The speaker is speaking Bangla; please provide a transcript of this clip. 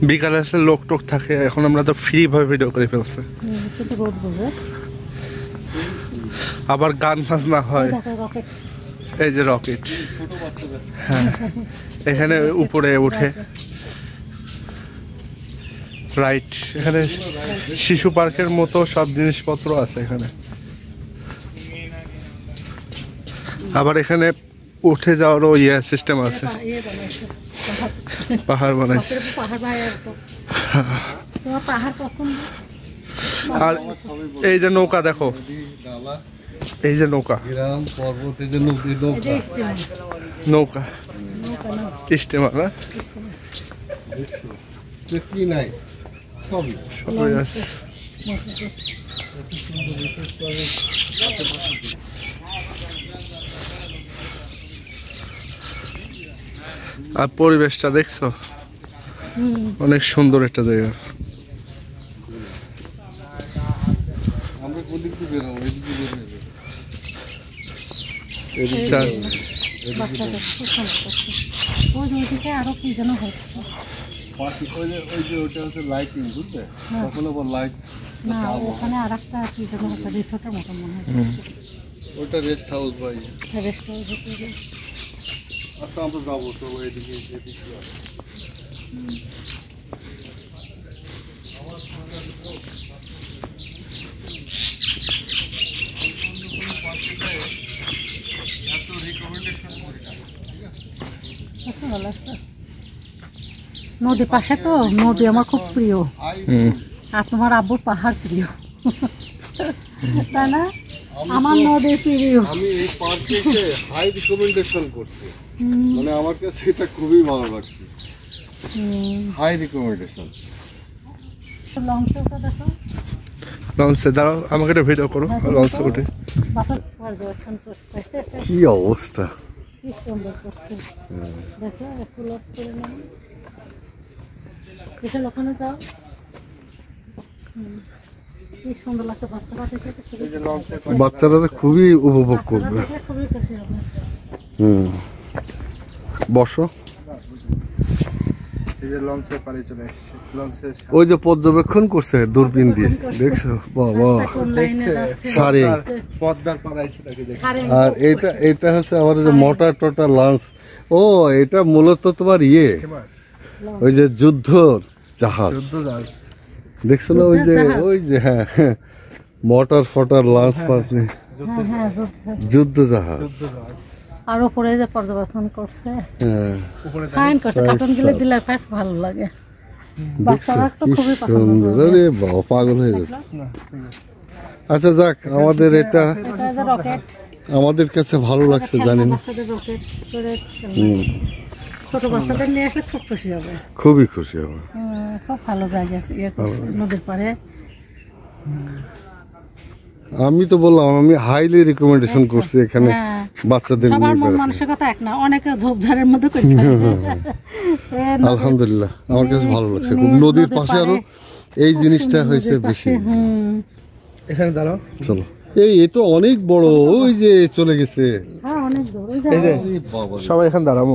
বিকালে আসলে লোক টোক থাকে, এখন আমরা তো ফ্রি ভাবে ভিডিও করে ফেলছি। আবার গান বাজনা হয়, এই যে রকেট, হ্যাঁ এখানে উপরে উঠে রাইট। এখানে শিশু পার্কের মতো সব জিনিসপত্র আছে এখানে। আবার এখানে উঠে যাওয়ারও সিস্টেম আছে, পাহাড় বানাইছে। আর এই যে নৌকা দেখো, এই যে নৌকা, নৌকা স্টিমার না কি নাই সবই আছে। আর পরিবেশটা দেখছো, অনেক সুন্দর একটা জায়গা। ওটা রেস্ট হাউস ভাই, রেস্ট হাউস। আচ্ছা আমরা যাবো তো এদিকে, নদীর পাশে তো, নদী আমার খুব প্রিয়। আর তোমার আব্বুর পাহাড় প্রিয়, তাই না? আমার নদী প্রিয়। আমি এই পার্কে এসে হাই রিকমেন্ডেশন করছি, মানে আমার কাছে এটা খুবই ভালো লাগছে। High recommendation. লঞ্চটা দেখো, লঞ্চে দাঁড়াও, আমাকে একটা ভিডিও করো লঞ্চে উঠে। কি অবস্থা, কি সুন্দর করছে দেখো, একটু লস করে নাও, বিশাল ওখানে যাও, কি সুন্দর লাগছে। বাচ্চারা তো খুবই উপভোগ করবে। বসো, ওই যে পর্যবেক্ষণ করছে দূরবীন দিয়ে, দেখছো বাবা সারি। আর এটা হচ্ছে আমার যে মোটর টোটার লঞ্চ। ও এটা মূলত তোমার ওই যে যুদ্ধ জাহাজ, দেখছো না? ওই যে হ্যাঁ, মোটর ফটার লঞ্চ ফাঁস নেই, যুদ্ধ জাহাজ। আর উপরে যে পর্যবেক্ষণ করছে, ফাইন করছে, কার্টুন গুলো দিলে ভালো লাগে। বাচ্চারা তো খুবই পছন্দ করে। আরে বাবা পাগল হয়ে যাচ্ছে। আচ্ছা যাক, আমাদের এটা আমাদের কাছে ভালো লাগছে, জানি না। ছোট বাচ্চাদের নিয়ে আসলে খুব খুশি হবে, খুবই খুশি হবে। খুব ভালো জায়গা নদীর পাড়ে। আমি তো বললাম আমি হাইলি রিকমেন্ডেশন করছি এখানে বাচ্চাদের নিয়ে। সবার মন মানসিকতা এক না, অনেকে ঝোপঝাড়ের মধ্যে করে। আলহামদুলিল্লাহ আমার কাছে ভালো লাগছে খুব। নদীর পাশে আরো এই জিনিসটা হয়েছে বেশি। এখানে দাঁড়াও, চলো। এই তো অনেক বড়, ওই যে চলে গেছে। হ্যাঁ অনেক দূর, সবাই এখানে দাঁড়াবো।